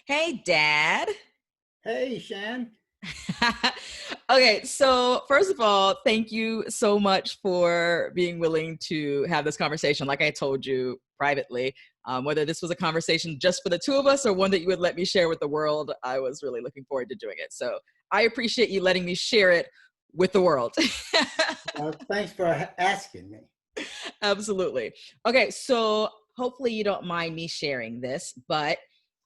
Hey, Dad. Hey, Shan. Okay, so first of all, thank you so much for being willing to have this conversation. Like I told you privately, whether this was a conversation just for the two of us or one that you would let me share with the world, I was really looking forward to doing it. So I appreciate you letting me share it with the world. Thanks for asking me. Absolutely. Okay, so hopefully you don't mind me sharing this, but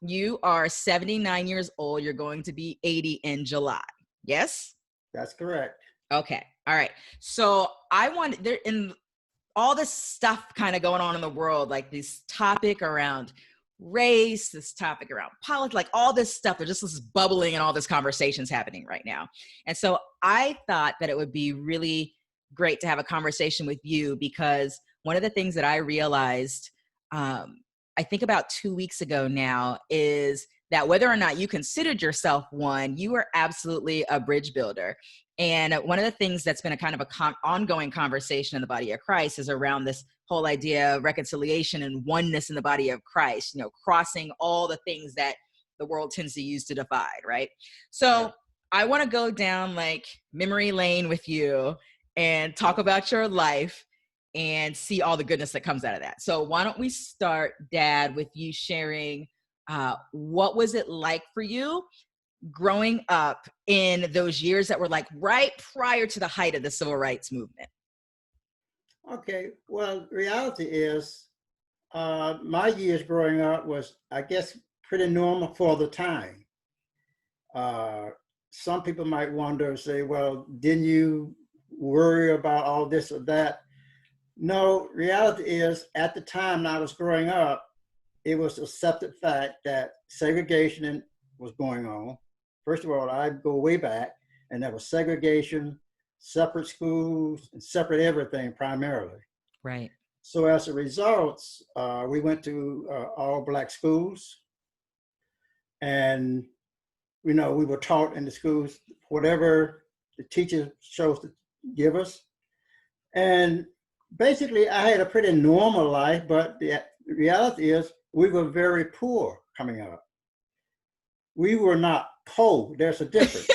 you are 79 years old. You're going to be 80 in July. Yes? That's correct. Okay. All right. So I want there in all this stuff kind of going on in the world, like this topic around race, this topic around politics, like all this stuff. There's just this bubbling and all this conversations happening right now. And so I thought that it would be really great to have a conversation with you because one of the things that I realized, I think about 2 weeks ago now, is that whether or not you considered yourself one, you are absolutely a bridge builder. And one of the things that's been a kind of ongoing conversation in the body of Christ is around this whole idea of reconciliation and oneness in the body of Christ, crossing all the things that the world tends to use to divide, right? Right. So I want to go down like memory lane with you and talk about your life and see all the goodness that comes out of that. So why don't we start, Dad, with you sharing what was it like for you growing up in those years that were like right prior to the height of the civil rights movement? Okay. Well, reality is, my years growing up was, I guess, pretty normal for the time. Uh, some people might wonder, say, well, didn't you worry about all this or that? No, reality is, at the time I was growing up, it was accepted fact that segregation was going on. First of all, I go way back, and there was segregation, separate schools, and separate everything primarily. Right. So as a result, we went to all black schools, and we were taught in the schools whatever the teacher chose to give us. And basically, I had a pretty normal life, but the reality is we were very poor coming up. We were not poor. There's a difference.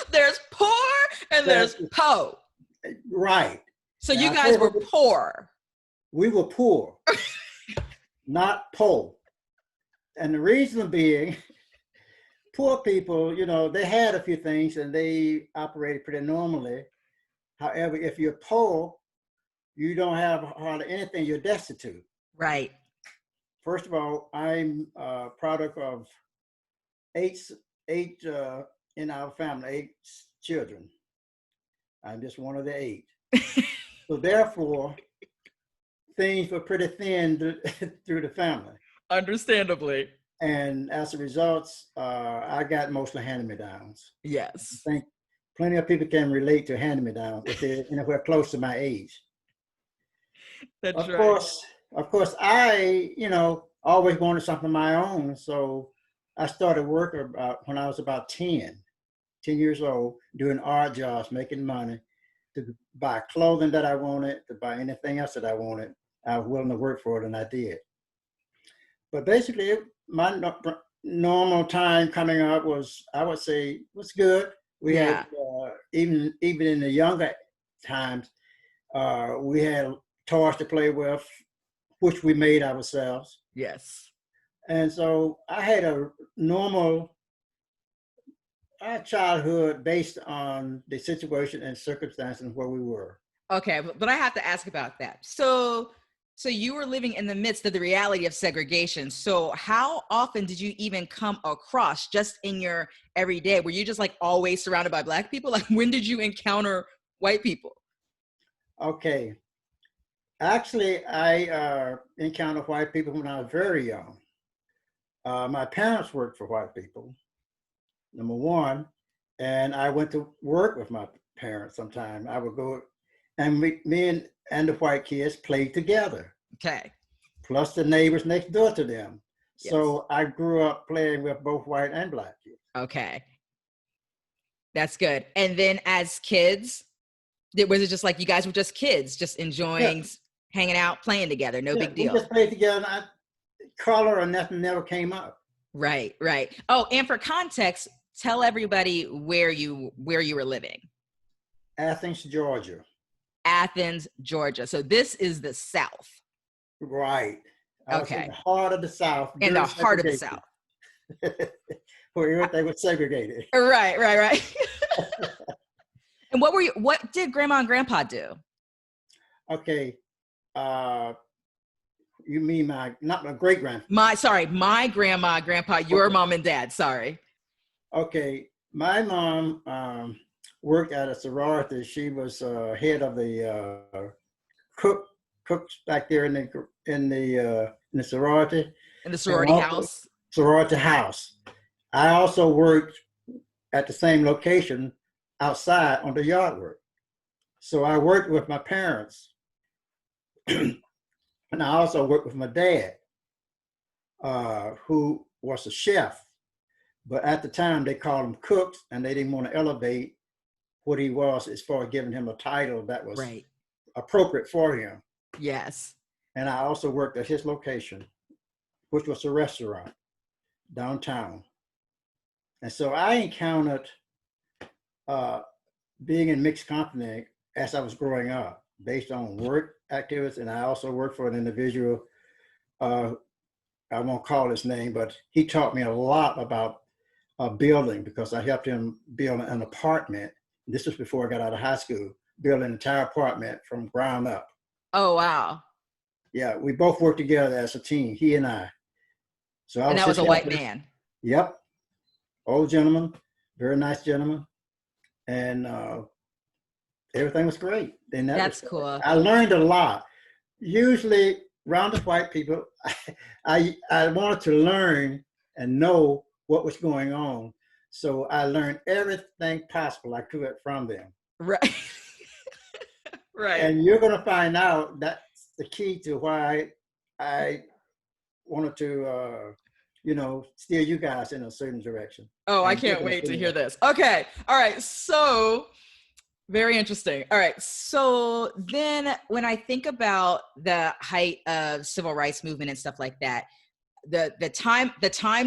There's poor and That's there's po. right. So you Now, guys were poor. we were poor, not poor. And the reason being, poor people, they had a few things and they operated pretty normally. However, if you're poor, you don't have hardly anything, you're destitute. Right. First of all, I'm a product of eight in our family, eight children. I'm just one of the eight. So therefore, things were pretty thin through the family. Understandably. And as a result, I got mostly hand-me-downs. I Yes. think plenty of people can relate to hand-me-downs if they're anywhere close to my age. That's Of right. course, of course, I, always wanted something of my own. So I started work about when I was about 10 years old, doing odd jobs, making money to buy clothing that I wanted, to buy anything else that I wanted. I was willing to work for it, and I did. But basically, my normal time coming up was, I would say, was good. We had Yeah. even in the younger times, we had toys to play with, which we made ourselves. Yes. And so I had a normal childhood based on the situation and circumstances where we were. Okay, but I have to ask about that. So you were living in the midst of the reality of segregation. So how often did you even come across just in your everyday? Were you just like always surrounded by black people? Like when did you encounter white people? Okay. Actually, I encountered white people when I was very young. My parents worked for white people, number one, and I went to work with my parents sometime. I would go, and me and the white kids played together, Okay. plus the neighbors next door to them. Yes. So I grew up playing with both white and black kids. Okay. That's good. And then as kids, was it just like you guys were just kids, just Yeah, enjoying hanging out, playing together? No yeah, big we deal. just played together. color or nothing never came up. Right, right. Oh, and for context, tell everybody where you were living. Athens, Georgia. Athens, Georgia. So this is the South. Right. I was in Okay. the heart of the South. In the heart of the South. Where everything was segregated. Right, right, right. And what did grandma and grandpa do? Okay. You mean not my great grandfather? My grandma, grandpa, your mom and dad, sorry. Okay. My mom worked at a sorority. She was head of the cooks back there in the sorority. In the sorority house. Sorority house. I also worked at the same location outside on the yard work. So I worked with my parents. And I also worked with my dad, who was a chef. But at the time, they called him cooks, and they didn't want to elevate what he was as far as giving him a title that was right. appropriate for him. Yes. And I also worked at his location, which was a restaurant downtown. And so I encountered being in mixed company as I was growing up, based on work activities. And I also worked for an individual, I won't call his name, but he taught me a lot about building, because I helped him build an apartment. This was before I got out of high school, build an entire apartment from ground up. Oh, wow. Yeah, we both worked together as a team, he and I. So and that was a white man. Yep. Old gentleman, very nice gentleman. And everything was great. And that's cool. I learned a lot. Usually around the white people, I wanted to learn and know what was going on. So I learned everything possible I could from them. Right. Right. And you're going to find out that's the key to why I wanted to, steer you guys in a certain direction. Oh, I can't wait to hear this. Okay. All right. So very interesting. All right. So then when I think about the height of civil rights movement and stuff like that, the time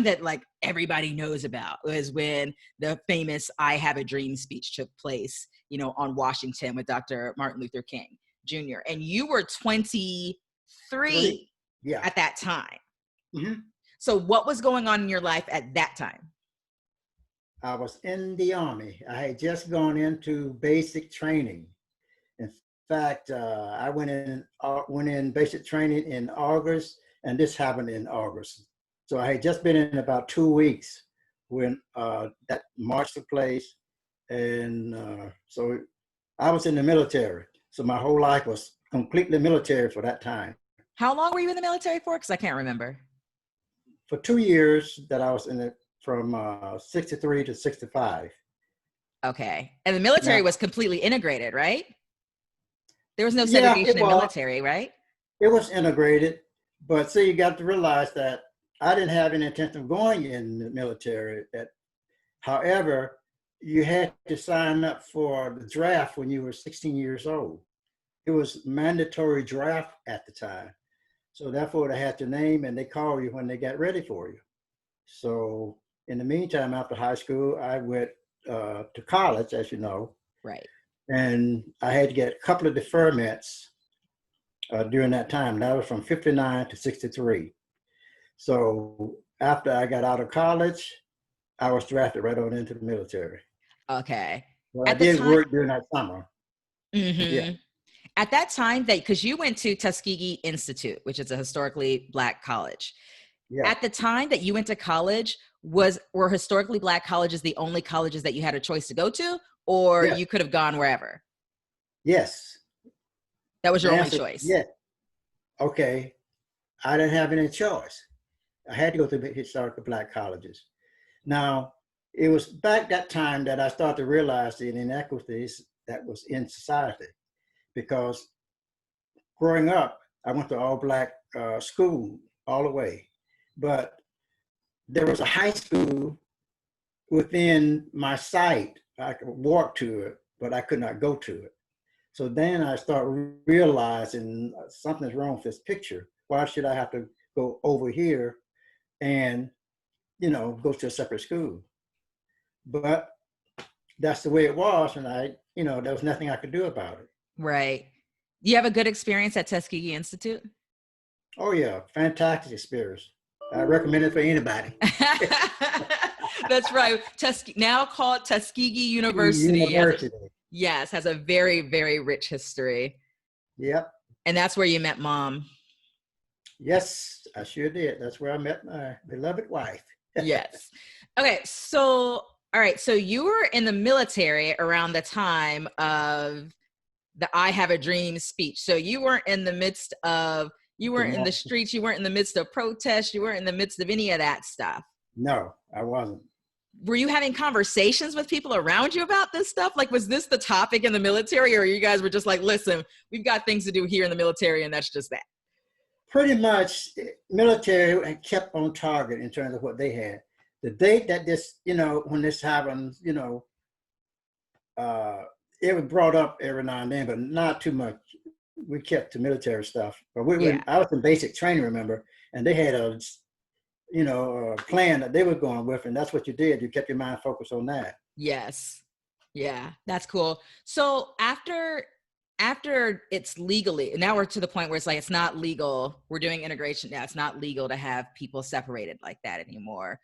that like everybody knows about was when the famous I Have a Dream speech took place, on Washington with Dr. Martin Luther King Jr. And you were 23 at that time. Mm-hmm. So what was going on in your life at that time? I was in the Army. I had just gone into basic training. In fact, I went in basic training in August, and this happened in August. So I had just been in about 2 weeks when that march took place. And so I was in the military. So my whole life was completely military for that time. How long were you in the military for? Because I can't remember. For 2 years that I was in it, from 63 to 65. Okay. And the military was completely integrated, right? There was no segregation in military, right? It was integrated. But see, you got to realize that I didn't have any intention of going in the military. However, you had to sign up for the draft when you were 16 years old. It was mandatory draft at the time. So therefore, they had your name and they call you when they got ready for you. So in the meantime, after high school, I went to college, as you know. Right. And I had to get a couple of deferments during that time. That was from 59 to 63. So after I got out of college, I was drafted right on into the military. Okay. Well, I did work during that summer. Mm-hmm. Yeah. At that time, because you went to Tuskegee Institute, which is a historically Black college. Yeah. At the time that you went to college, were historically Black colleges the only colleges that you had a choice to go to, or you could have gone wherever? Yes. That was your only choice? Yeah. Okay. I didn't have any choice. I had to go to the historical Black colleges. Now, it was back that time that I started to realize the inequities that was in society, because growing up, I went to all Black school all the way, but there was a high school within my sight. I could walk to it, but I could not go to it. So then I started realizing something's wrong with this picture. Why should I have to go over here and, you know, go to a separate school. But that's the way it was. And there was nothing I could do about it. Right. You have a good experience at Tuskegee Institute? Oh yeah, fantastic experience. I recommend it for anybody. That's right. Now called Tuskegee University. University. Yes, has a very, very rich history. Yep. And that's where you met Mom. Yes, I sure did. That's where I met my beloved wife. Yes. Okay, so, all right. So you were in the military around the time of the I Have a Dream speech. So you weren't in the midst of, you weren't in the streets, you weren't in the midst of protests, you weren't in the midst of any of that stuff. No, I wasn't. Were you having conversations with people around you about this stuff? Like, was this the topic in the military, or you guys were just like, listen, we've got things to do here in the military, and that's just that? Pretty much, military kept on target in terms of what they had. The date that this, when this happened, it was brought up every now and then, but not too much. We kept to military stuff. But I was in basic training, remember, and they had a plan that they were going with, and that's what you did. You kept your mind focused on that. Yes. Yeah, that's cool. So after it's legally, now we're to the point where it's like, it's not legal. We're doing integration now. It's not legal to have people separated like that anymore.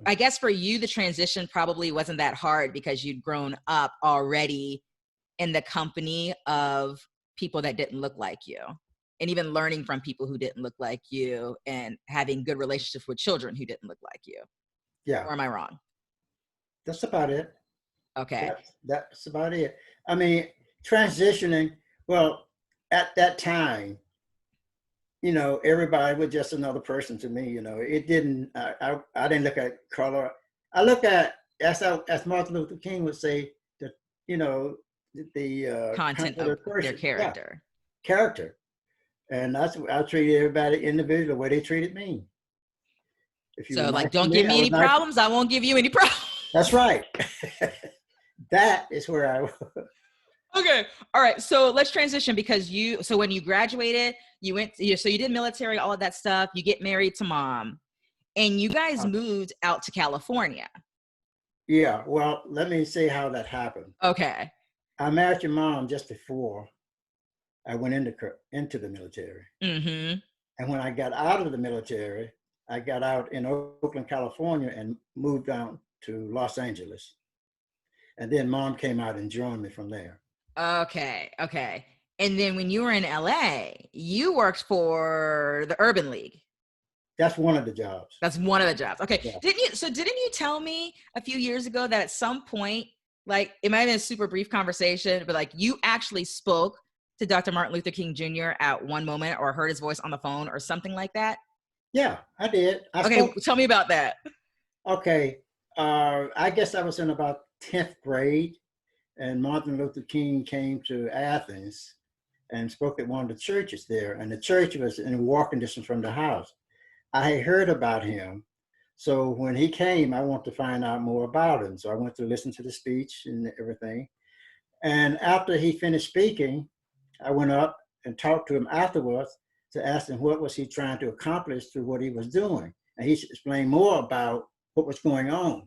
I guess for you, the transition probably wasn't that hard because you'd grown up already in the company of people that didn't look like you, and even learning from people who didn't look like you and having good relationships with children who didn't look like you. Yeah. Or am I wrong? That's about it. Okay. That's about it. I mean, transitioning, well, at that time, everybody was just another person to me. It didn't, I didn't look at color. I look at, as Martin Luther King would say, the content of their character. Yeah, character. And that's, I treated everybody individually the way they treated me. So like, don't give me any problems, I won't give you any problems. That's right. That is where I was. Okay. All right. So let's transition, because so when you graduated, you did military, all of that stuff, you get married to Mom, and you guys moved out to California. Yeah. Well, let me say how that happened. Okay. I married your mom just before I went into the military. Mm-hmm. And when I got out of the military, I got out in Oakland, California, and moved down to Los Angeles. And then Mom came out and joined me from there. Okay. And then when you were in LA, you worked for the Urban League. That's one of the jobs. Okay. Yeah. Didn't you tell me a few years ago that at some point, like, it might have been a super brief conversation, but like, you actually spoke to Dr. Martin Luther King Jr. at one moment, or heard his voice on the phone or something like that? Yeah, I did. Tell me about that. Okay. I guess I was in about 10th grade, and Martin Luther King came to Athens and spoke at one of the churches there. And the church was in walking distance from the house. I had heard about him. So when he came, I wanted to find out more about him. So I went to listen to the speech and everything. And after he finished speaking, I went up and talked to him afterwards to ask him what was he trying to accomplish through what he was doing. And he explained more about what was going on.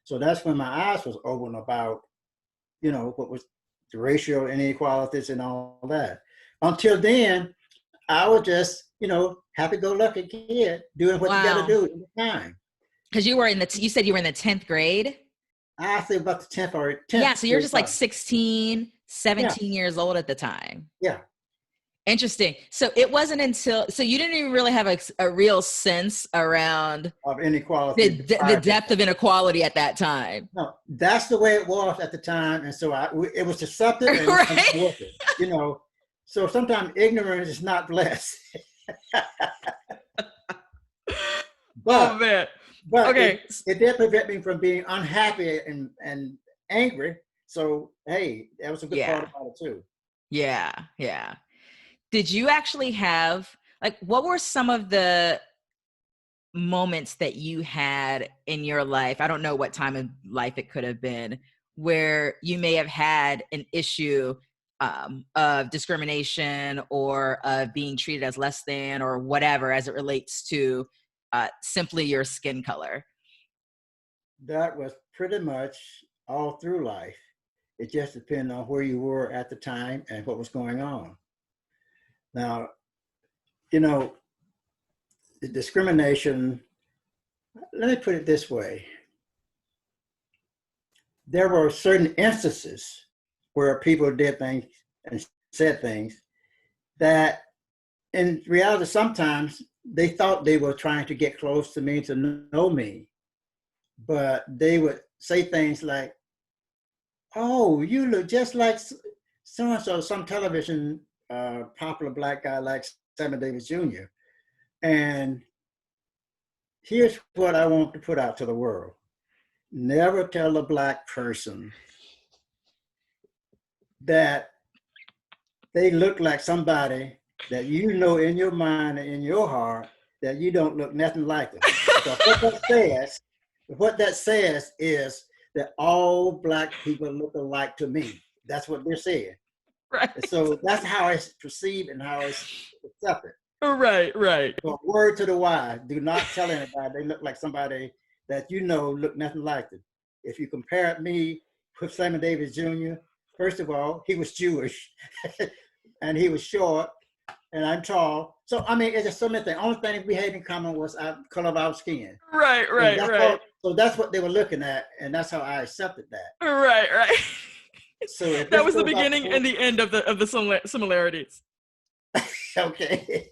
So that's when my eyes was open about, what was the racial inequalities and all that. Until then, I was just, happy-go-lucky kid doing what you got to do at the time. Because you said you were in the 10th grade? I think about the 10th or 10th. Yeah, so you're just like 16, 17 years old at the time. Yeah. Interesting. So it wasn't until, so you didn't even really have a real sense around of inequality, the depth of inequality at that time. No, that's the way it was at the time. And so it was deceptive and right? worth it, So sometimes ignorance is not bliss. Oh man. But okay. It did prevent me from being unhappy and angry. So hey, that was a good part about it too. Yeah. Did you actually have, like, what were some of the moments that you had in your life? I don't know what time of life it could have been, where you may have had an issue of discrimination or of being treated as less than or whatever as it relates to simply your skin color? That was pretty much all through life. It just depended on where you were at the time and what was going on. Now, you know, the discrimination, let me put it this way. There were certain instances where people did things and said things that in reality, sometimes they thought they were trying to get close to me, to know me, but they would say things like, "Oh, you look just like so-and-so," some television popular black guy like Sammy Davis Jr. And here's what I want to put out to the world. Never tell a black person that they look like somebody that you know in your mind and in your heart that you don't look nothing like them. Because what that says is that all black people look alike to me. That's what they're saying. Right. And so that's how it's perceived and how it's accepted. Right, right. So word to the wise, do not tell anybody they look like somebody that you know look nothing like them. If you compare me with Sammy Davis Jr., first of all, he was Jewish and he was short and I'm tall. So, I mean, it's just so many things. The only thing we had in common was our color of our skin. Right, right. So that's what they were looking at, and that's how I accepted that. Right, right. So that was the beginning and the end of the similarities. Okay.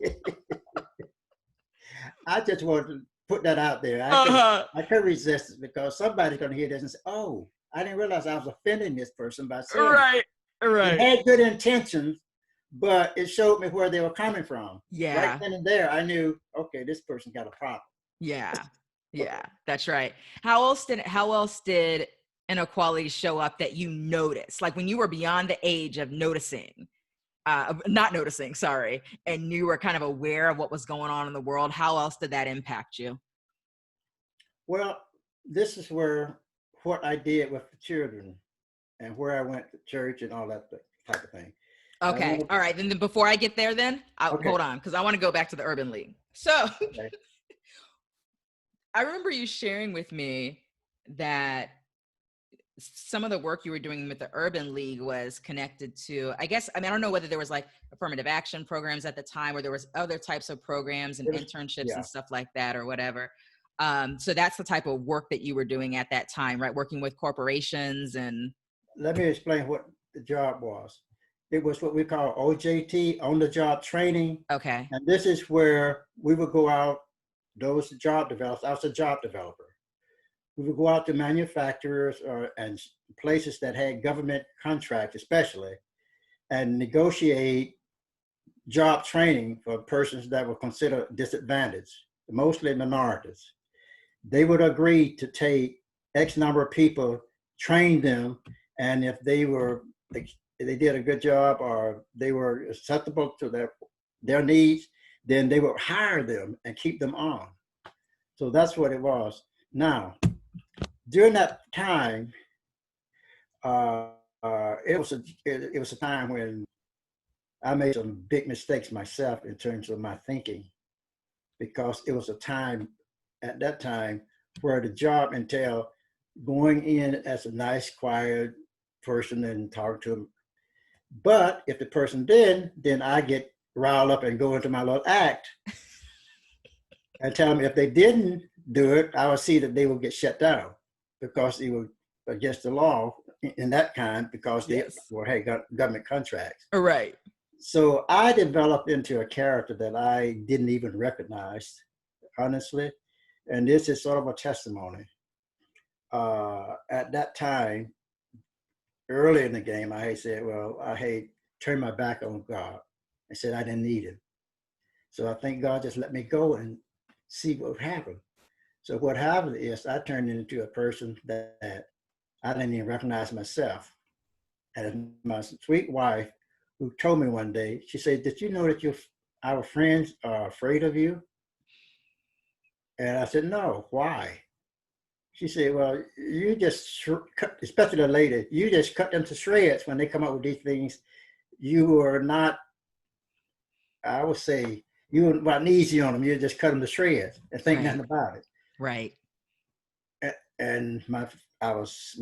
I just wanted to put that out there. I could resist it because somebody's going to hear this and say, "Oh, I didn't realize I was offending this person by saying." Right. It had good intentions, but it showed me where they were coming from. Yeah. Right then and there, I knew, okay, this person got a problem. Yeah. Yeah, that's right. How else did inequality show up that you noticed? Like when you were beyond the age of noticing, not noticing, sorry, and you were kind of aware of what was going on in the world, how else did that impact you? Well, this is what I did with the children and where I went to church and all that type of thing. Okay. All right. Then before I get there, then okay. Hold on, because I want to go back to the Urban League. So okay. I remember you sharing with me that some of the work you were doing with the Urban League was connected to, I don't know whether there was like affirmative action programs at the time or there was other types of programs and internships and stuff like that or whatever. So that's the type of work that you were doing at that time, right? Working with corporations and. Let me explain what the job was. It was what we call OJT, on the job training. Okay. And this is where we would go out, those job developers, I was a job developer. We would go out to manufacturers and places that had government contracts, especially, and negotiate job training for persons that were considered disadvantaged, mostly minorities. They would agree to take X number of people, train them, and if they did a good job or they were acceptable to their needs, then they would hire them and keep them on. So that's what it was. Now, during that time, it was a time when I made some big mistakes myself in terms of my thinking, because it was a time at that time where the job entailed going in as a nice, quiet person and talk to them. But if the person didn't, then I get riled up and go into my little act and tell them if they didn't do it, I would see that they will get shut down because it was against the law in that kind, because they had government contracts. Right. So I developed into a character that I didn't even recognize, honestly. And this is sort of a testimony. At that time, early in the game, I had said, well, I had turned my back on God and said I didn't need him. So I think God just let me go and see what would happen. So what happened is I turned into a person that I didn't even recognize myself. And my sweet wife, who told me one day, she said, did you know that our friends are afraid of you? And I said, no, why? She said, well, you just cut, especially the lady, you just cut them to shreds when they come up with these things you were not, I would say, you weren't easy on them. You just cut them to shreds and think Right. nothing about it. Right. And my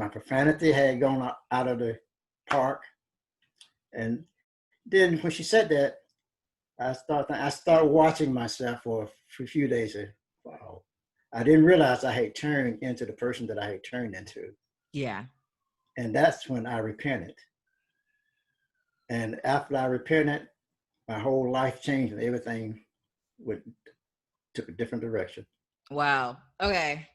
profanity had gone out of the park. And then when she said that, I started watching myself for a few days. And wow, I didn't realize I had turned into the person that I had turned into. Yeah. And that's when I repented. And after I repented, my whole life changed and everything took a different direction. Wow. Okay.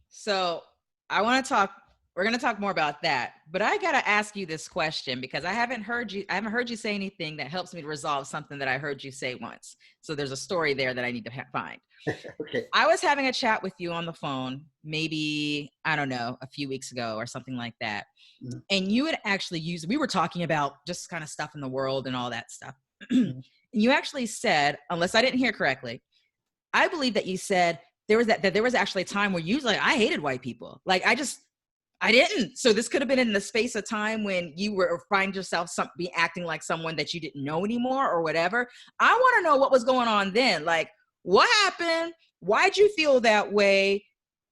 So we're going to talk more about that, but I got to ask you this question because I haven't heard you say anything that helps me to resolve something that I heard you say once. So there's a story there that I need to find. Okay. I was having a chat with you on the phone, maybe, I don't know, a few weeks ago or something like that. Mm-hmm. And you had actually we were talking about just kind of stuff in the world and all that stuff. Mm-hmm. And you actually said, unless I didn't hear correctly, I believe that you said that there was actually a time where you was like, I hated white people. Like, I didn't. So this could have been in the space of time when you were find yourself be acting like someone that you didn't know anymore or whatever. I want to know what was going on then. Like, what happened? Why'd you feel that way?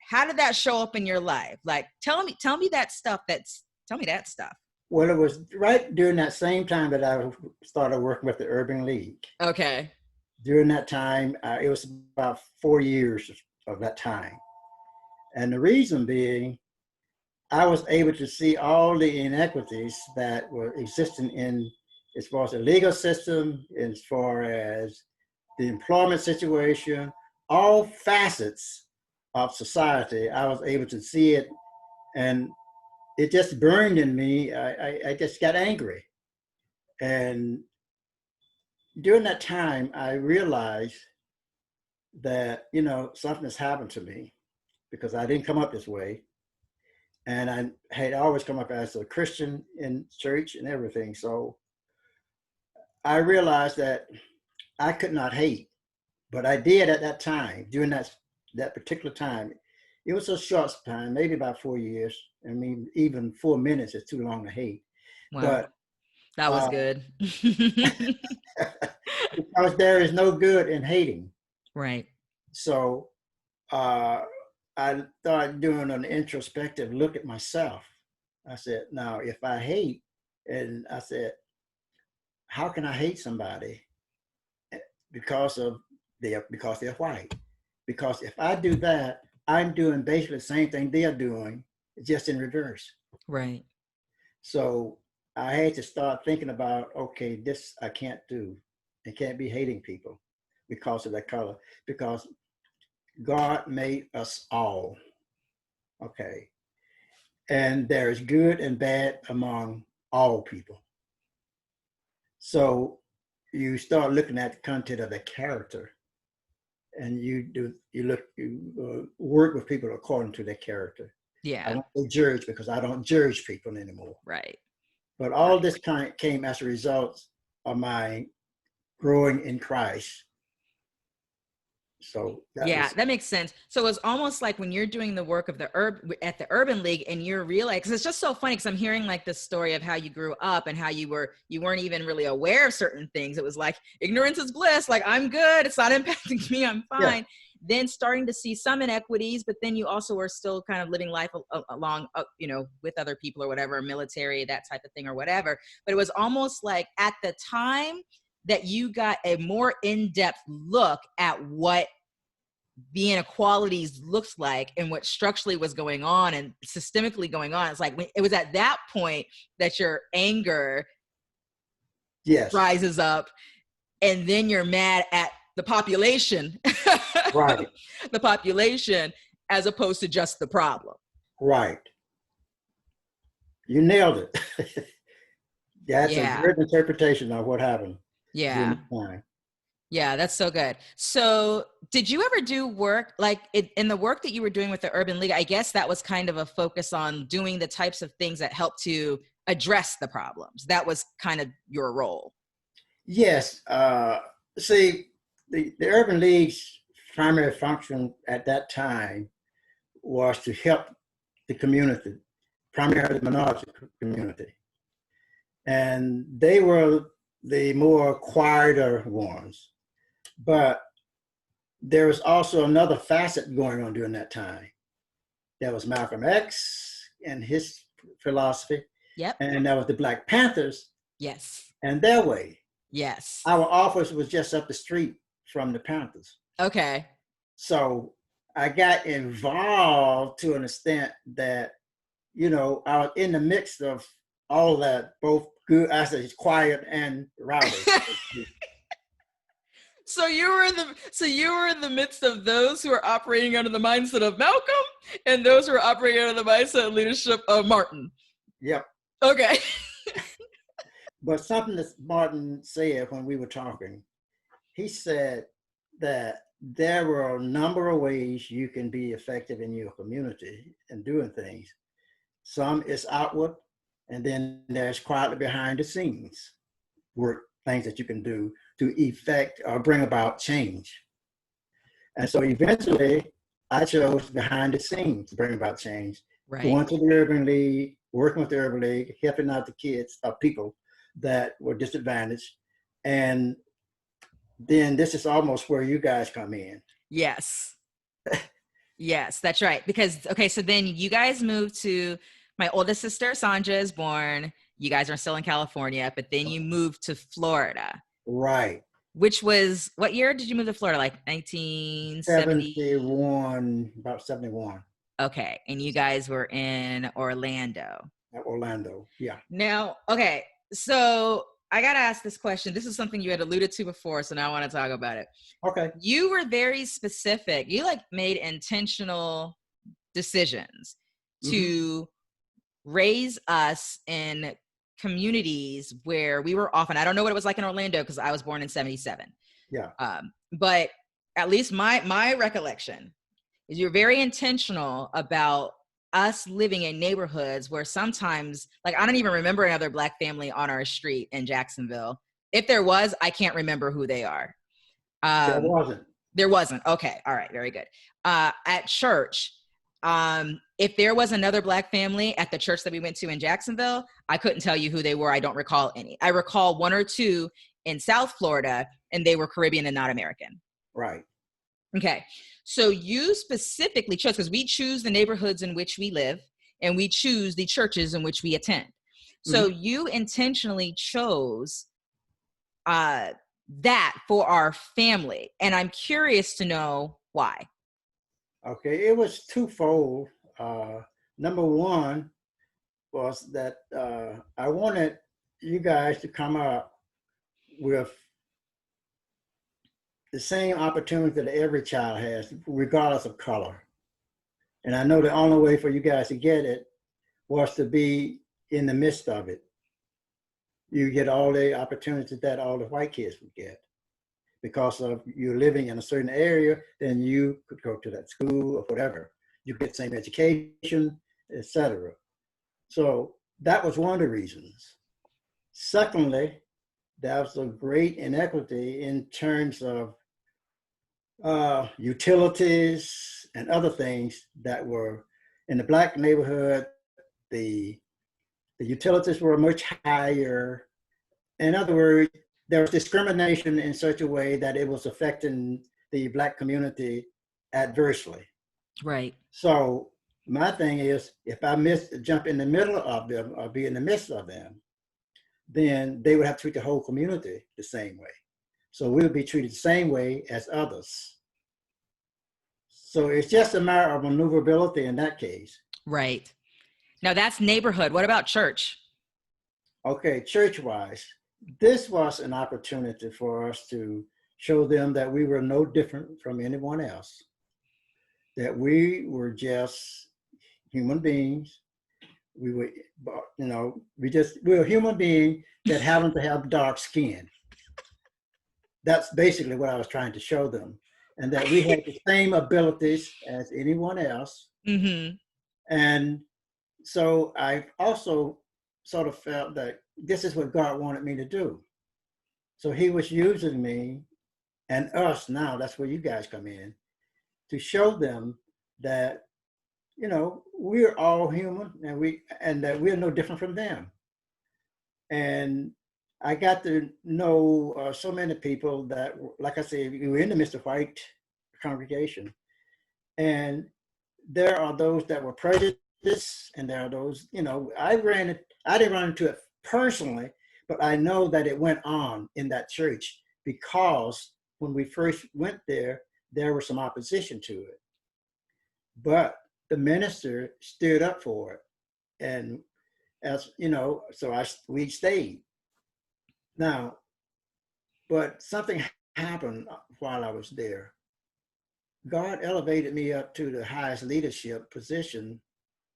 How did that show up in your life? Like, tell me that stuff. Tell me that stuff. Well, it was right during that same time that I started working with the Urban League. Okay. During that time, it was about 4 years of that time. And the reason being, I was able to see all the inequities that were existing as far as the legal system, as far as the employment situation, all facets of society. I was able to see it, and it just burned in me. I just got angry. And during that time, I realized that, something has happened to me because I didn't come up this way. And I had always come up as a Christian in church and everything. So I realized that I could not hate, but I did at that time, during that particular time. It was a short time, maybe about 4 years. I mean, even 4 minutes is too long to hate. Wow. But that was good. Because there is no good in hating. Right. So I started doing an introspective look at myself. I said, now, if I hate, and I said, how can I hate somebody because they're white? Because if I do that, I'm doing basically the same thing they're doing, just in reverse. Right. So I had to start thinking about, okay, this I can't do. I can't be hating people because of their color, because God made us all, okay? And there is good and bad among all people. So you start looking at the content of the character, and you work with people according to their character. Yeah. I don't say judge because I don't judge people anymore. Right. But all this came as a result of my growing in Christ. So that makes sense. So it's almost like when you're doing the work of at the Urban League, and you're realizing, because it's just so funny, because I'm hearing like this story of how you grew up and how you weren't even really aware of certain things. It was like, ignorance is bliss. Like, I'm good. It's not impacting me. I'm fine. Yeah. Then starting to see some inequities, but then you also are still kind of living life along, with other people or whatever, military, that type of thing or whatever. But it was almost like at the time that you got a more in-depth look at what the inequalities looks like and what structurally was going on and systemically going on. It's like it was at that point that your anger rises up, and then you're mad at the population, right? The population, as opposed to just the problem. Right. You nailed it. That's a great interpretation of what happened. Yeah. Yeah, that's so good. So did you ever do work like in the work that you were doing with the Urban League? I guess that was kind of a focus on doing the types of things that help to address the problems. That was kind of your role. Yes. See, the Urban League's primary function at that time was to help the community, primarily the minority community. And they were the more quieter ones. But there was also another facet going on during that time. There was Malcolm X and his philosophy, Yep. and there was the Black Panthers Yes. and their way. Yes. Our office was just up the street from the Panthers. Okay. So I got involved to an extent that, I was in the mix of all that, both good, I say, quiet and rowdy. So you were in the midst of those who are operating under the mindset of Malcolm and those who are operating under the mindset and leadership of Martin. Yep. Okay. But something that Martin said when we were talking, he said that there were a number of ways you can be effective in your community and doing things. Some is outward, and then there's quietly behind the scenes work, things that you can do to effect or bring about change. And so eventually I chose behind the scenes to bring about change. Right. Going to the Urban League, working with the Urban League, helping out the kids or people that were disadvantaged. And then this is almost where you guys come in. Yes. Yes, that's right. Because, okay, so then you guys moved to, my oldest sister, Sandra, is born. You guys are still in California, but then you moved to Florida. Right. Which was, what year did you move to Florida? Like 1970? 71, about 71. Okay. And you guys were in Orlando. Orlando, yeah. Now, okay. So I got to ask this question. This is something you had alluded to before, so now I want to talk about it. Okay. You were very specific. You made intentional decisions to raise us in communities where we were often, I don't know what it was like in Orlando because I was born in 77. Yeah. But at least my recollection is you're very intentional about us living in neighborhoods where sometimes, I don't even remember another Black family on our street in Jacksonville. If there was, I can't remember who they are. There wasn't. There wasn't. Okay. All right. Very good. At church, if there was another Black family at the church that we went to in Jacksonville, I couldn't tell you who they were. I don't recall any. I recall one or two in South Florida, and they were Caribbean and not American. Right. Okay. So you specifically chose, because we choose the neighborhoods in which we live and we choose the churches in which we attend. So you intentionally chose that for our family. And I'm curious to know why. Okay. It was twofold. Number one was that I wanted you guys to come up with the same opportunity that every child has, regardless of color. And I know the only way for you guys to get it was to be in the midst of it. You get all the opportunities that all the white kids would get. Because of you living in a certain area, then you could go to that school or whatever. You get the same education, etc. So that was one of the reasons. Secondly, there was a great inequity in terms of utilities and other things that were in the Black neighborhood. The utilities were much higher. In other words, there was discrimination in such a way that it was affecting the Black community adversely. Right. So my thing is, if I jump in the middle of them or be in the midst of them, then they would have to treat the whole community the same way. So we would be treated the same way as others. So it's just a matter of maneuverability in that case. Right. Now that's neighborhood. What about church? Okay, church-wise, this was an opportunity for us to show them that we were no different from anyone else, that we were just human beings. We were, we're a human being that happen to have dark skin. That's basically what I was trying to show them, and that we had the same abilities as anyone else. And so I also sort of felt that this is what God wanted me to do. So he was using me and us now, that's where you guys come in, to show them that, we're all human and that we're no different from them. And I got to know so many people that, like I said, we were in the Mr. White congregation, and there are those that were prejudiced, and there are those, I didn't run into it personally, but I know that it went on in that church because when we first went there was some opposition to it. But the minister stood up for it. And as you know, we stayed. Now, but something happened while I was there. God elevated me up to the highest leadership position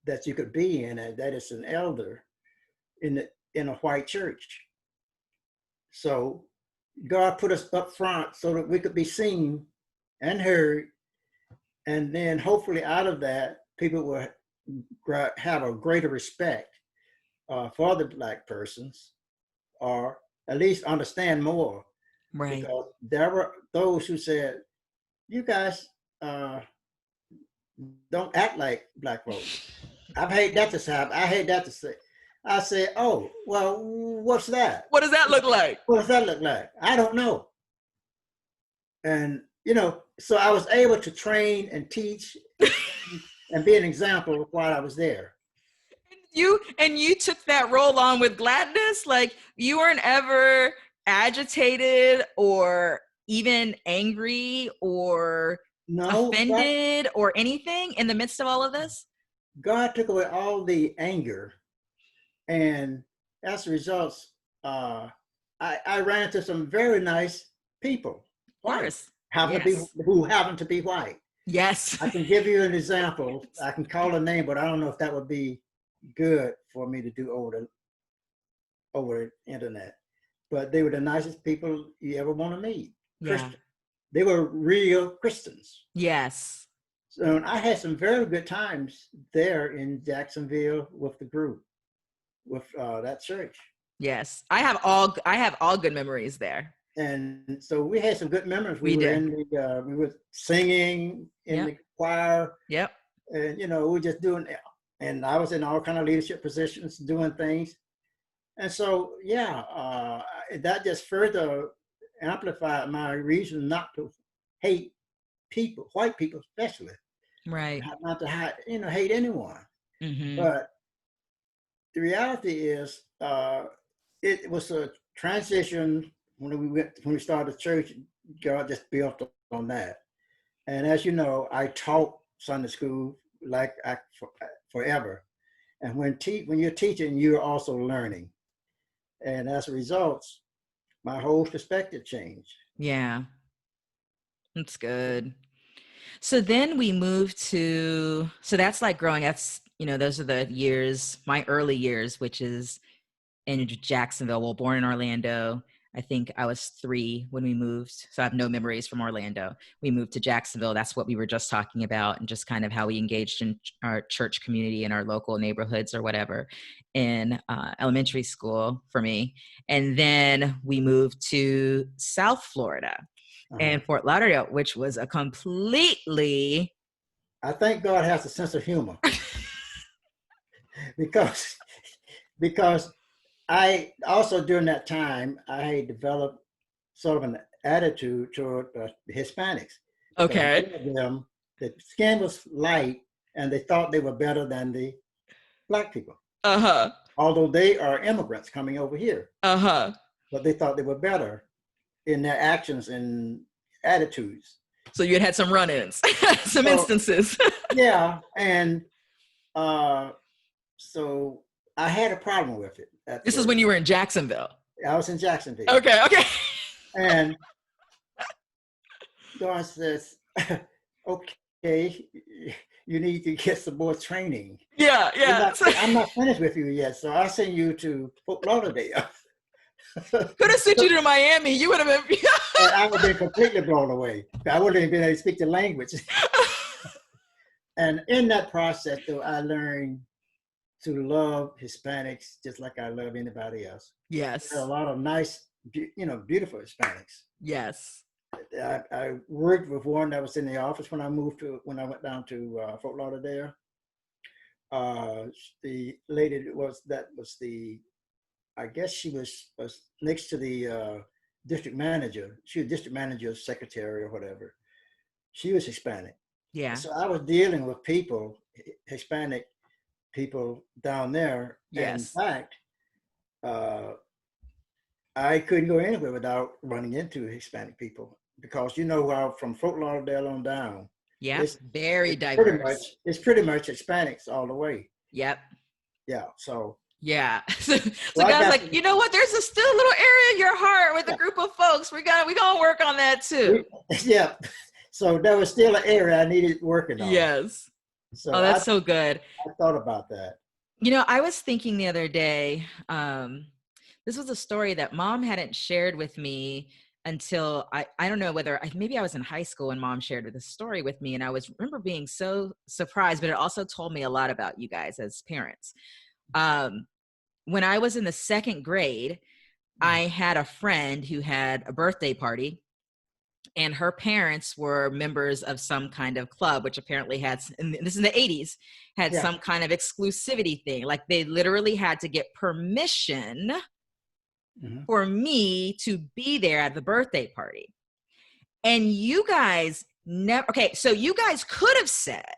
that you could be in, and that is an elder in a white church. So God put us up front so that we could be seen and heard, and then hopefully out of that, people will have a greater respect for the Black persons, or at least understand more. Right. Because there were those who said, "You guys don't act like Black folks." I hate that to say. I hate that to say. I said, "Oh, well, what's that? What does that look like? What does that look like? I don't know." And so I was able to train and teach and be an example while I was there. You took that role on with gladness. Like, you weren't ever agitated or even angry or offended or anything in the midst of all of this? God took away all the anger, and as a result, I ran into some very nice people. Of course. Who happen to be white. Yes. I can give you an example. I can call a name, but I don't know if that would be good for me to do over the internet. But they were the nicest people you ever want to meet. Yeah. They were real Christians. Yes. So I had some very good times there in Jacksonville with the group, with that church. Yes, I have all good memories there. And so we had some good memories. We were singing in the choir. Yep. And we were just doing, and I was in all kind of leadership positions doing things. And so that just further amplified my reason not to hate people, white people especially. Right. Not to hate anyone. Mm-hmm. But the reality is, it was a transition when we started the church. God just built on that. And as you know, I taught Sunday school forever. And when you're teaching, you're also learning. And as a result, my whole perspective changed. Yeah, that's good. So then we moved so that's like growing up, those are the years, my early years, which is in Jacksonville. Well, born in Orlando. I think I was 3 when we moved. So I have no memories from Orlando. We moved to Jacksonville. That's what we were just talking about, and just kind of how we engaged in our church community in our local neighborhoods or whatever in elementary school for me. And then we moved to South Florida and Fort Lauderdale, which was a completely... I think God has a sense of humor. because I also, during that time, I had developed sort of an attitude toward the Hispanics. Okay. The skin was light, and they thought they were better than the Black people. Uh-huh. Although they are immigrants coming over here. Uh-huh. But they thought they were better in their actions and attitudes. So you had some run-ins, some instances. Yeah, and so I had a problem with it. This is when you were in Jacksonville. I was in Jacksonville. Okay. And God says, okay, you need to get some more training. Yeah. I'm not finished with you yet, so I'll send you to Fort Lauderdale. Could have sent you to Miami. You would have been... I would have been completely blown away. I wouldn't have been able to speak the language. And in that process, though, I learned to love Hispanics just like I love anybody else. Yes. There are a lot of nice, beautiful Hispanics. Yes. I worked with one that was in the office when I went down to Fort Lauderdale. The lady was the I guess she was next to the district manager. She was district manager's secretary or whatever. She was Hispanic. Yeah. So I was dealing with people, Hispanic people down there. And in Yes. fact, uh, I couldn't go anywhere without running into Hispanic people because you know how from Fort Lauderdale on down, Yep. it's Very pretty much diverse. Hispanics all the way. Yep. Yeah. So Yeah. So I God's got like, you know what? There's still a little area in your heart with a yeah, group of folks. We gonna work on that too. yeah. So there was still an area I needed working on. Yes. So Oh, that's so good. I thought about that. You know, I was thinking the other day, this was a story that mom hadn't shared with me until I don't know whether maybe I was in high school and mom shared this story with me. And I remember being so surprised, but it also told me a lot about you guys as parents. When I was in the second grade, I had a friend who had a birthday party, and her parents were members of some kind of club, which apparently had, and this is in the 80s, had Yeah. some kind of exclusivity thing. Like they literally had to get permission for me to be there at the birthday party. And you guys never, okay, so you guys could have said,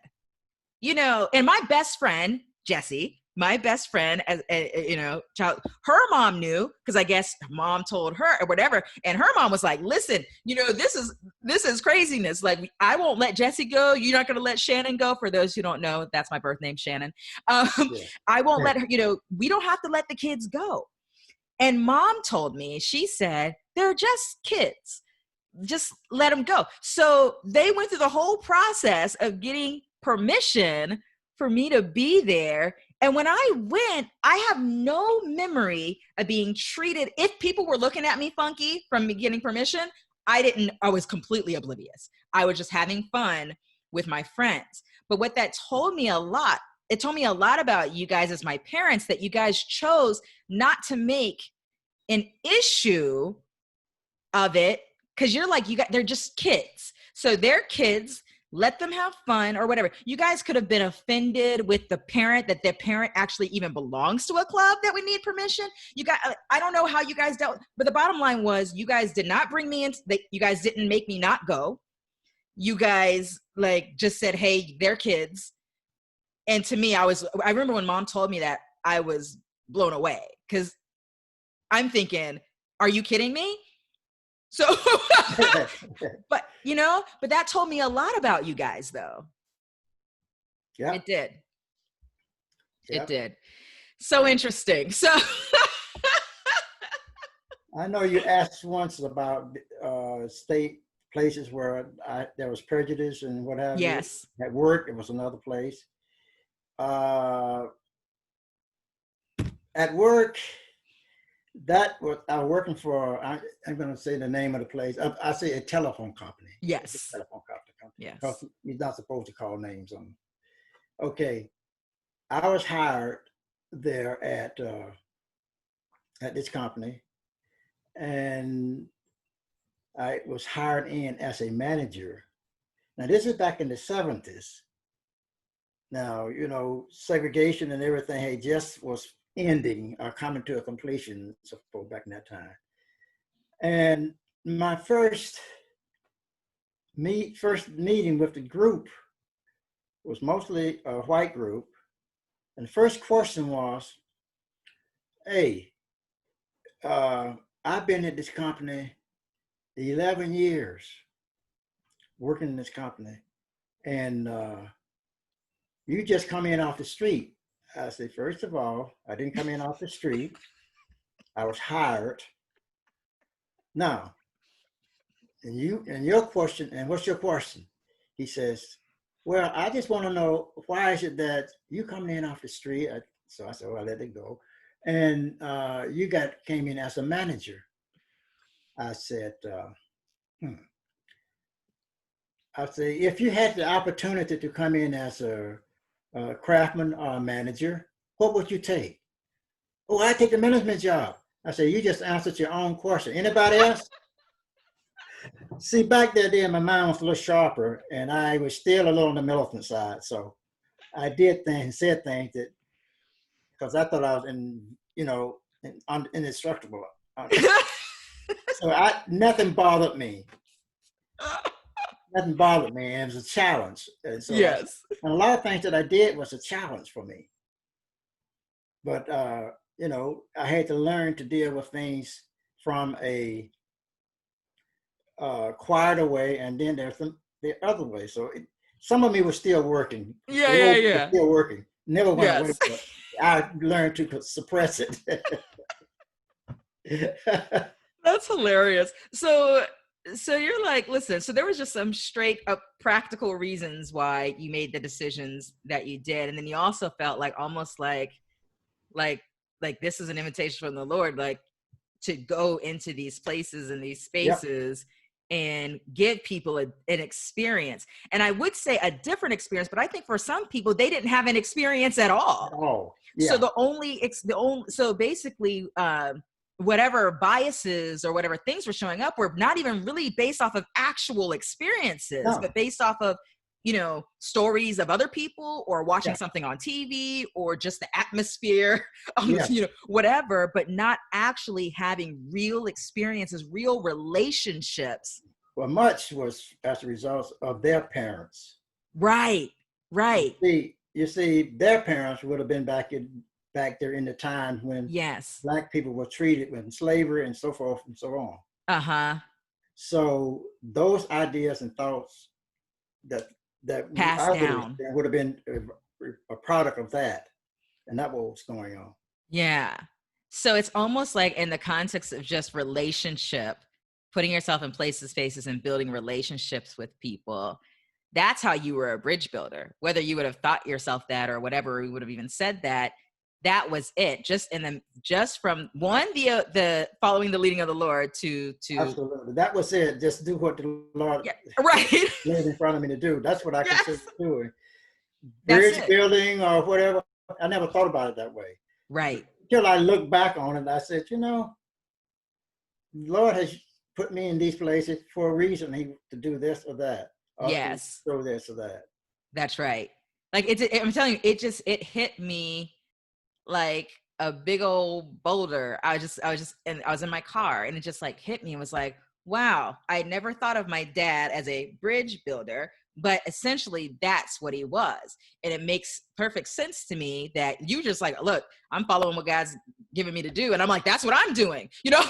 you know, and my best friend, Jessie, my best friend, as you know, child, her mom knew because I guess mom told her or whatever, and her mom was like, "Listen, you know, this is craziness. Like, I won't let Jessie go. You're not going to let Shannon go." For those who don't know, that's my birth name, Shannon. Yeah. I won't let her. You know, we don't have to let the kids go. And mom told me, she said, "They're just kids. Just let them go." So they went through the whole process of getting permission for me to be there. And when I went, I have no memory of being treated. If people were looking at me funky from me getting permission, I was completely oblivious. I was just having fun with my friends. But what that told me a lot, it told me a lot about you guys as my parents, that you guys chose not to make an issue of it. Cause you're like, they're just kids. So they're kids, let them have fun or whatever. You guys could have been offended with the parent that their parent actually even belongs to a club that would need permission. I don't know how you guys dealt, but the bottom line was you guys did not bring me in. You guys didn't make me not go. You guys like just said, "Hey, they're kids." And to me, I remember when mom told me that, I was blown away because I'm thinking, are you kidding me? So, but that told me a lot about you guys though. Yeah. It did. Yeah. It did. So interesting. So I know you asked once about state places where there was prejudice and what have you. yes. At work, it was another place. At work, that was I was working for. I'm going to say the name of the place. I say a telephone company. Yes. It's a telephone company. Yes. Because you're not supposed to call names on them. Okay, I was hired there at this company, and I was hired in as a manager. Now this is back in the 70s. Now, you know, segregation and everything had just was ending or coming to a completion, so back in that time. And my first meeting with the group was mostly a white group. And the first question was, "Hey, I've been at this company 11 years, working in this company, and you just come in off the street." I said, "First of all, I didn't come in off the street. I was hired. Now, and your question, and what's your question?" He says, "Well, I just want to know, why is it that you coming in off the street?" So I said, "Well, I let it go. And you came in as a manager." I said, I say, "If you had the opportunity to come in as a craftsman or a manager, what would you take?" "Oh, I take the management job." I said, "You just answered your own question. Anybody else?" See, back then my mind was a little sharper, and I was still a little on the militant side. So I did things, said things that, because I thought I was indestructible. So nothing bothered me. Nothing bothered me. And it was a challenge. And so Yes. and a lot of things that I did was a challenge for me. But, you know, I had to learn to deal with things from a quieter way, and then there's the other way. So some of me was still working. Yeah, The yeah, old yeah. was still working. Never went away. Yes. But I learned to suppress it. That's hilarious. So you're like, listen, so there was just some straight up practical reasons why you made the decisions that you did. And then you also felt like almost like this is an invitation from the Lord, like to go into these places and these Yep. spaces and give people an experience. And I would say a different experience, but I think for some people, they didn't have an experience at all. Oh, yeah. So so basically, whatever biases or whatever things were showing up were not even really based off of actual experiences, No. but based off of, you know, stories of other people or watching Yeah. something on TV or just the atmosphere, Yeah. you know, whatever, but not actually having real experiences, real relationships. Well, much was as a result of their parents. Right. You see, their parents would have been back there in the time when Yes. Black people were treated with slavery and so forth and so on. Uh-huh. So those ideas and thoughts that Passed down. would have been a product of that, and that's what was going on. Yeah. So it's almost like in the context of just relationship, putting yourself in places, spaces, and building relationships with people. That's how you were a bridge builder. Whether you would have thought yourself that or whatever, we would have even said that. That was it. Just from one, the following the leading of the Lord to Absolutely, that was it. Just do what the Lord right laid in front of me to do. That's what I consider doing. That's Bridge building or whatever. I never thought about it that way. Right. Until I look back on it, and I said, you know, the Lord has put me in these places for a reason. To do this or that. Or Yes. to do this or that. That's right. Like I'm telling you, it hit me like a big old boulder. I was in my car and it just like hit me and was like, wow, I never thought of my dad as a bridge builder, but essentially that's what he was. And it makes perfect sense to me that you just like, look, I'm following what God's giving me to do. And I'm like, that's what I'm doing, you know,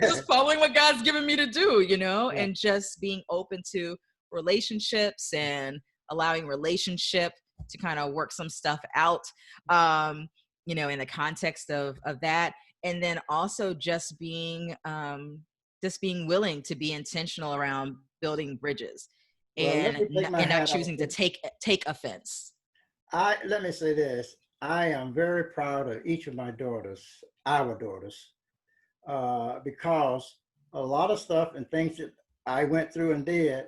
just following what God's given me to do, you know, Yeah. and just being open to relationships and allowing relationship to kind of work some stuff out. You know, in the context of that. And then also just being willing to be intentional around building bridges and not choosing to take offense. Let me say this. I am very proud of each of my daughters, our daughters, because a lot of stuff and things that I went through and did,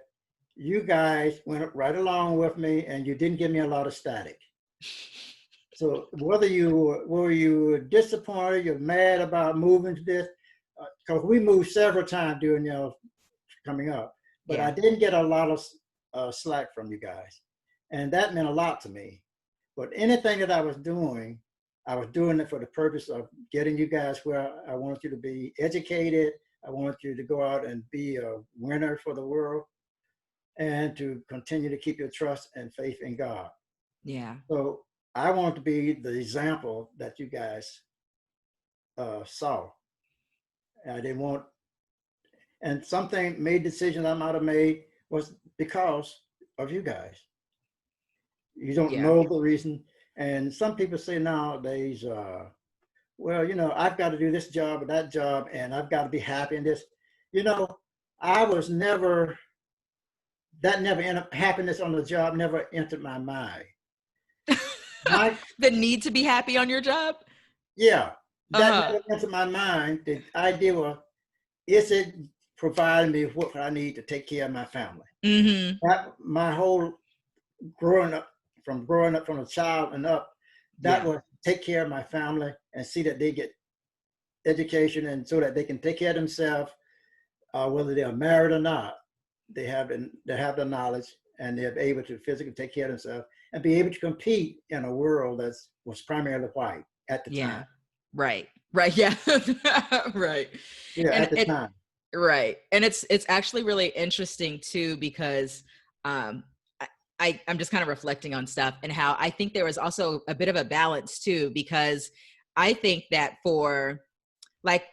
you guys went right along with me and you didn't give me a lot of static. So whether were you disappointed, you're mad about moving to this, because we moved several times during coming up, but I didn't get a lot of slack from you guys, and that meant a lot to me. But anything that I was doing it for the purpose of getting you guys where I wanted you to be educated. I wanted you to go out and be a winner for the world, and to continue to keep your trust and faith in God. Yeah. So I want to be the example that you guys saw. I didn't want, and something made decisions I might have made was because of you guys. You don't know the reason. And some people say nowadays, well, you know, I've got to do this job or that job, and I've got to be happy in this. You know, happiness on the job never entered my mind. The need to be happy on your job? Yeah, that never entered my mind. The idea was, is it providing me what I need to take care of my family? Mm-hmm. My whole growing up from a child and up, that was take care of my family and see that they get education, and so that they can take care of themselves, whether they are married or not. They have the knowledge, and they're able to physically take care of themselves and be able to compete in a world that was primarily white at the time. Right. Right. Yeah. Right. Yeah, And at the it, time. right. And it's actually really interesting too, because um I'm just kind of reflecting on stuff and how I think there was also a bit of a balance too, because I think that for like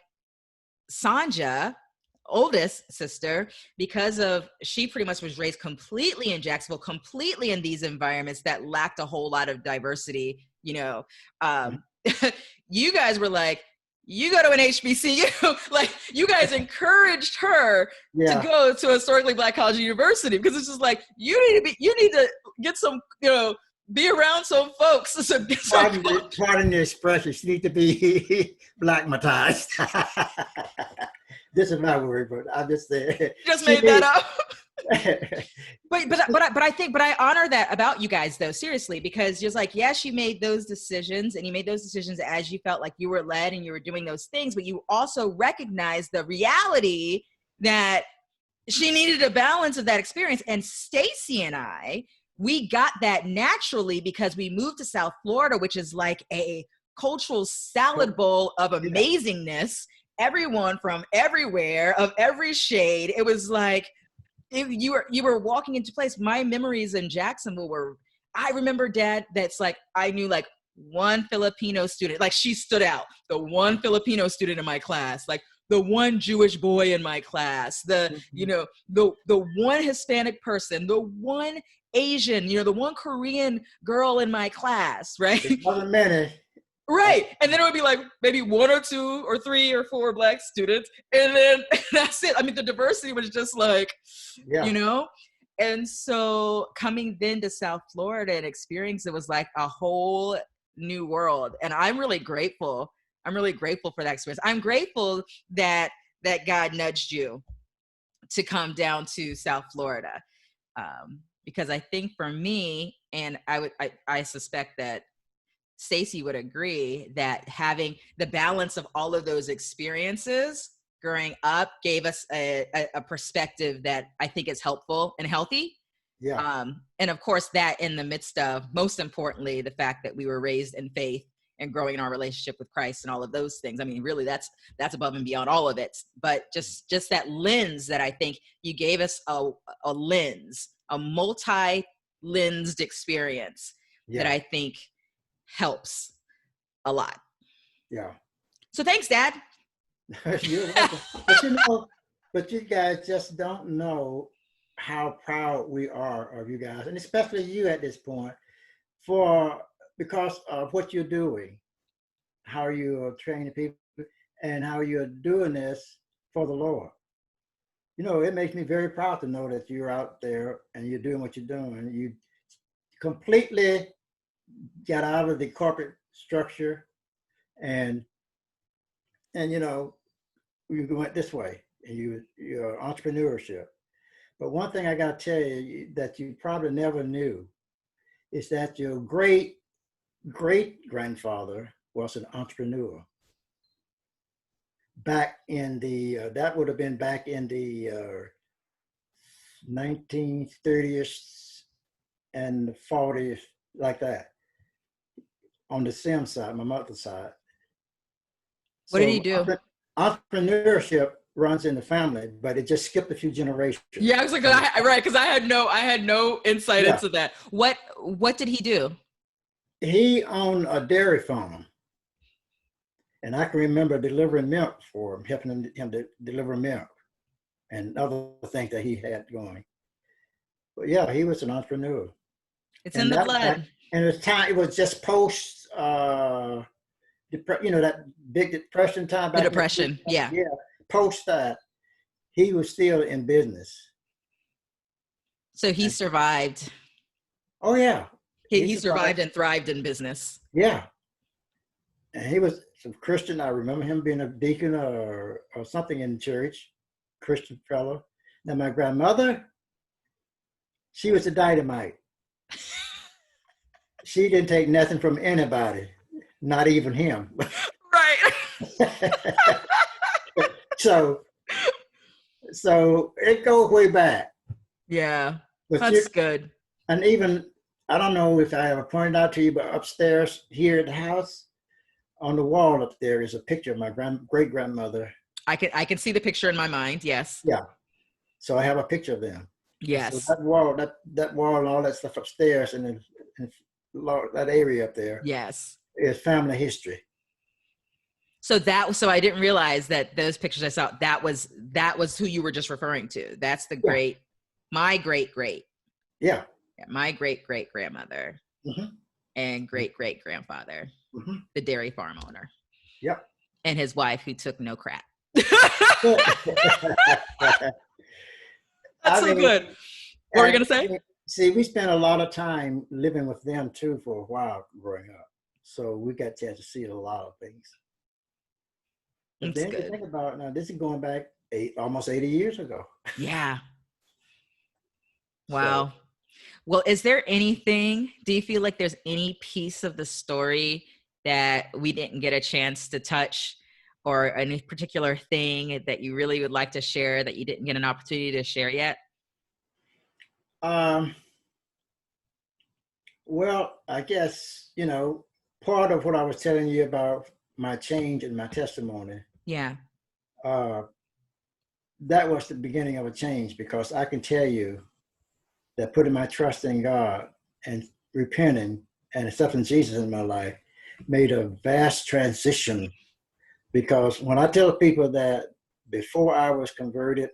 Sanja, oldest sister, because of she pretty much was raised completely in Jacksonville, completely in these environments that lacked a whole lot of diversity, Mhm. um, you guys were like, you go to an HBCU, like you guys encouraged her to Yeah. go to a historically Black college or university, because it's just like, you need to get some, be around some folks. Pardon the expression. She need to be blackmatized. This is my word, but I'm just saying. Just She made that need. up. But I honor that about you guys though, seriously, because just like, yes, you made those decisions, and you made those decisions as you felt like you were led and you were doing those things, but you also recognized the reality that she needed a balance of that experience. And Stacy and I, we got that naturally because we moved to South Florida, which is like a cultural salad bowl of Yeah. amazingness. Everyone from everywhere, of every shade. It was like, you were walking into place. My memories in Jacksonville were, I remember, Dad, that's like, I knew like one Filipino student, like she stood out, the one Filipino student in my class, like the one Jewish boy in my class, Mhm. the one Hispanic person, the one Asian, the one Korean girl in my class, right? It wasn't many. Right. And then it would be like maybe one or two or three or four Black students. And then that's it. I mean, the diversity was just like, you Yeah. know? And so coming then to South Florida and experience, it was like a whole new world. And I'm really grateful. I'm really grateful for that experience. I'm grateful that God nudged you to come down to South Florida. Because I think for me, and I suspect that Stacy would agree, that having the balance of all of those experiences growing up gave us a perspective that I think is helpful and healthy. Yeah. And of course, that in the midst of, most importantly, the fact that we were raised in faith and growing in our relationship with Christ and all of those things. I mean, really, that's above and beyond all of it. But just that lens that I think you gave us, a lens, a multi-lensed experience that Yeah. I think helps a lot. Yeah. So thanks, Dad. You're welcome. But you guys just don't know how proud we are of you guys, and especially you at this point, for because of what you're doing, how you're training people, and how you're doing this for the Lord. It makes me very proud to know that you're out there and you're doing what you're doing. You completely got out of the corporate structure, and you went this way, and your entrepreneurship. But one thing I got to tell you that you probably never knew is that your great great grandfather was an entrepreneur back in the that would have been back in the 1930s and the 40s, like that, on the Sim side, my mother's side. What did he So do? entrepreneurship runs in the family, but it just skipped a few Yeah, generations. I was like, right, because I had no insight Yeah, into that. What did he do? he owned a dairy farm, and I can remember delivering milk for him, helping him to deliver milk and other things that he had going. But yeah, he was an entrepreneur, It's in and the that back, blood. and it was time. It was just post, that big depression time The back in the depression. Yeah. yeah. Post that, he was still in business. So he And, survived. oh yeah, he He survived. survived and thrived in business. Yeah, and he was a Christian. I remember him being a deacon or something in church, Christian fellow. Now my grandmother, she was a dynamite. She didn't take nothing from anybody, not even him. Right. so so it goes way back. Yeah. But you That's good. and even I don't know if I ever pointed out to you, but upstairs here at the house, on the wall up there is a picture of my great grandmother. I can see the picture in my mind. Yes. Yeah. So I have a picture of them. And so Yes. that wall, that wall and all that stuff upstairs and that area up there Yes. is family history. So I didn't realize that those pictures I saw, that was who you were just referring to. That's Yeah. My great great. Yeah. My great great grandmother Mm-hmm. and great great grandfather, Mm-hmm. the dairy farm owner. Yep. And his wife who took no crap. That's so good. What were you gonna say? See, we spent a lot of time living with them too for a while growing up. So we got a chance to see a lot of things. But That's then you good. think about now, this is going back almost 80 years ago. Yeah. Wow. So, Well, is there anything, do you feel like there's any piece of the story that we didn't get a chance to touch, or any particular thing that you really would like to share that you didn't get an opportunity to share yet? well, I guess, part of what I was telling you about my change in my testimony, Yeah. uh, that was the beginning of a change, because I can tell you that putting my trust in God and repenting and accepting Jesus in my life made a vast transition. Because when I tell people that before I was converted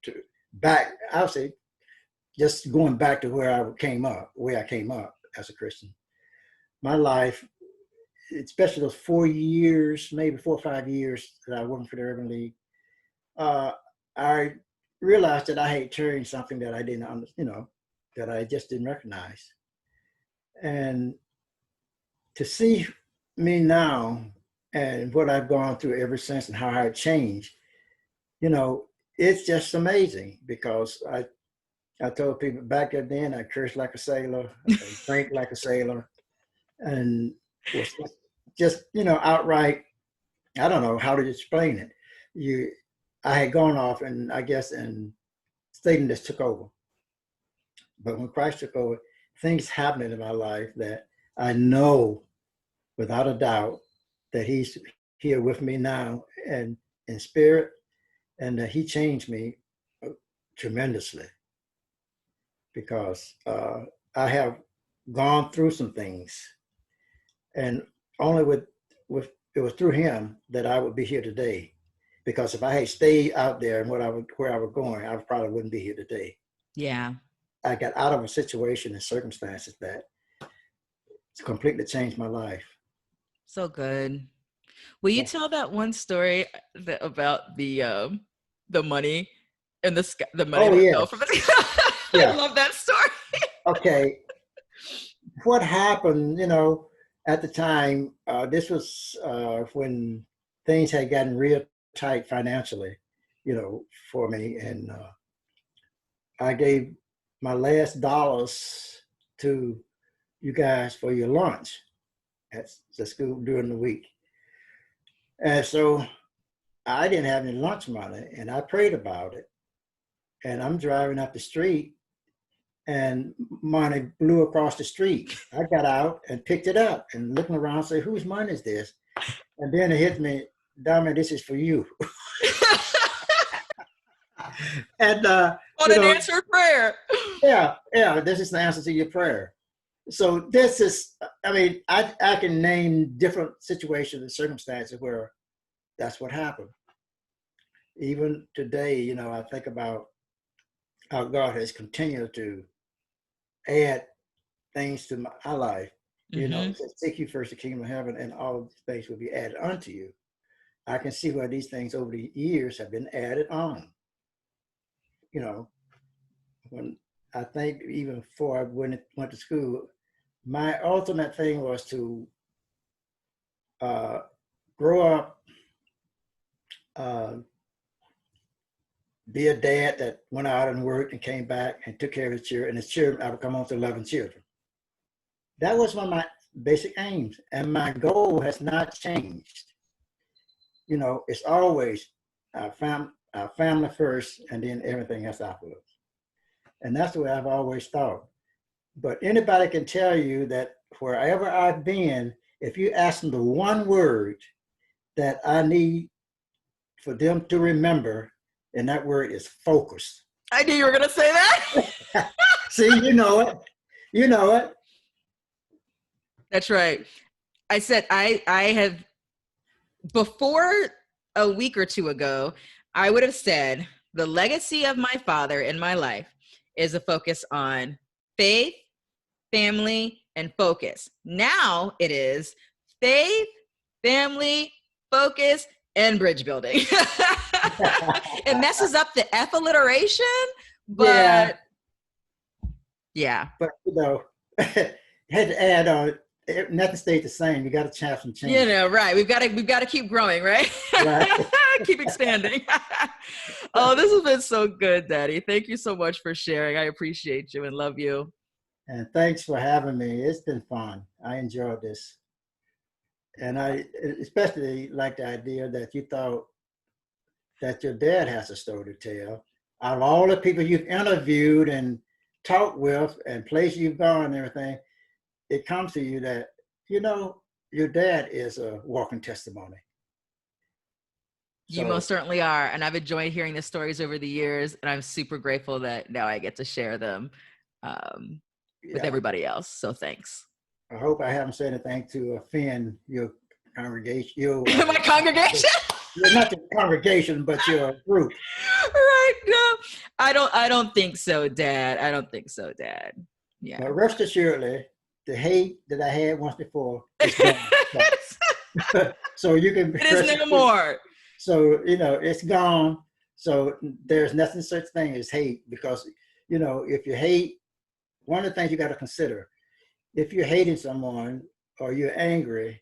to back, I'll say just going back to where I came up as a Christian, my life, especially those 4 years, maybe 4 or 5 years that I worked for the Urban League, I realized that I had turned something that I didn't understand, that I just didn't recognize. And to see me now and what I've gone through ever since and how I've changed, it's just amazing, because I told people back then I cursed like a sailor, I drank like a sailor, and was just, outright, I don't know how to explain it. I had gone off, and I guess, and Satan just took over. But when Christ took over, things happened in my life that I know without a doubt that he's here with me now and in spirit, and that he changed me tremendously, because I have gone through some things, and only with it was through him that I would be here today. Because if I had stayed out there and where I was going, I probably wouldn't be here today. Yeah. I got out of a situation and circumstances that completely changed my life. So good. Will you tell that one story about the money and the money Oh, that yeah. fell from the Yeah. I love that story. Okay. What happened, at the time, this was when things had gotten real tight financially, for me. And I gave my last dollars to you guys for your lunch at the school during the week. And so I didn't have any lunch money, and I prayed about it. And I'm driving up the street, and money blew across the street. I got out and picked it up and looking around, say, whose money is this? And then it hit me, Dami, this is for you. And What an answered prayer. Yeah, this is the answer to your prayer. So this is, I can name different situations and circumstances where that's what happened. Even today, I think about how God has continued to add things to my life. It says, seek you first the kingdom of heaven, and all things will be added unto you. I can see where these things over the years have been added on. When I think even before I went to school, my ultimate thing was to grow up, be a dad that went out and worked and came back and took care of his children. And his children, I would come home to 11 children. That was one of my basic aims. And my goal has not changed. It's always our family first, and then everything else afterwards. And that's the way I've always thought. But anybody can tell you that wherever I've been, if you ask them the one word that I need for them to remember, and that word is focus. I knew you were going to say that. See, you know it. You know it. That's right. I said, I have, before a week or two ago, I would have said the legacy of my father in my life is a focus on faith, family, and focus. Now it is faith, family, focus, and bridge building. It messes up the F alliteration, but yeah. But you know, had to add on. Nothing stayed the same. You got to chop some change. You know, right? We've got to keep growing, right? Right. Keep expanding. Oh, this has been so good, Daddy. Thank you so much for sharing. I appreciate you and love you. And thanks for having me. It's been fun. I enjoyed this. And I especially like the idea that you thought that your dad has a story to tell. Out of all the people you've interviewed and talked with and places you've gone and everything, it comes to you that, you know, your dad is a walking testimony. You most certainly are. And I've enjoyed hearing the stories over the years. And I'm super grateful that now I get to share them with everybody else. So thanks. I hope I haven't said anything to offend your congregation. My congregation? Not the congregation, but your group. Right. No, I don't think so, Dad. I don't think so, Dad. Yeah. But rest assuredly, the hate that I had once before is gone. So you can. It is no more. So, you know, it's gone. So there's nothing such thing as hate, because, you know, if you hate, one of the things you got to consider, if you're hating someone or you're angry,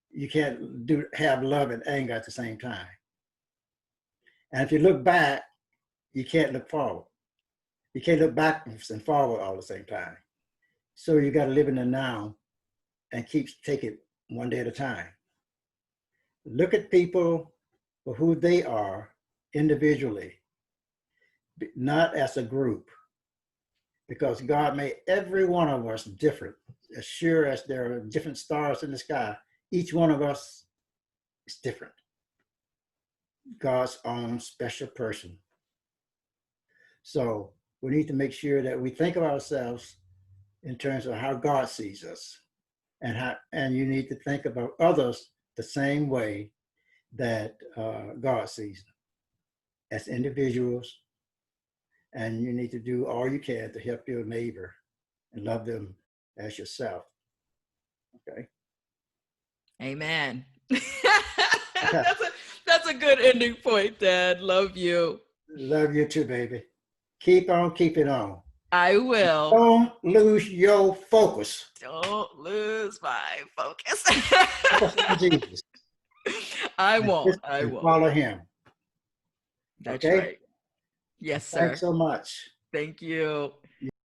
you can't have love and anger at the same time. And if you look back, you can't look forward. You can't look backwards and forward all at the same time. So you got to live in the now and take it one day at a time. Look at people for who they are individually, not as a group, because God made every one of us different. As sure as there are different stars in the sky, each one of us is different. God's own special person. So we need to make sure that we think of ourselves in terms of how God sees us, and you need to think about others the same way that God sees them, as individuals, and you need to do all you can to help your neighbor and love them as yourself. Okay. Amen. That's a good ending point, Dad. Love you. Love you too, baby. Keep on keeping on. I will. Don't lose your focus. Don't lose my focus. Focus on Jesus. I won't. Follow him. That's okay? right. Yes, sir. Thanks so much. Thank you.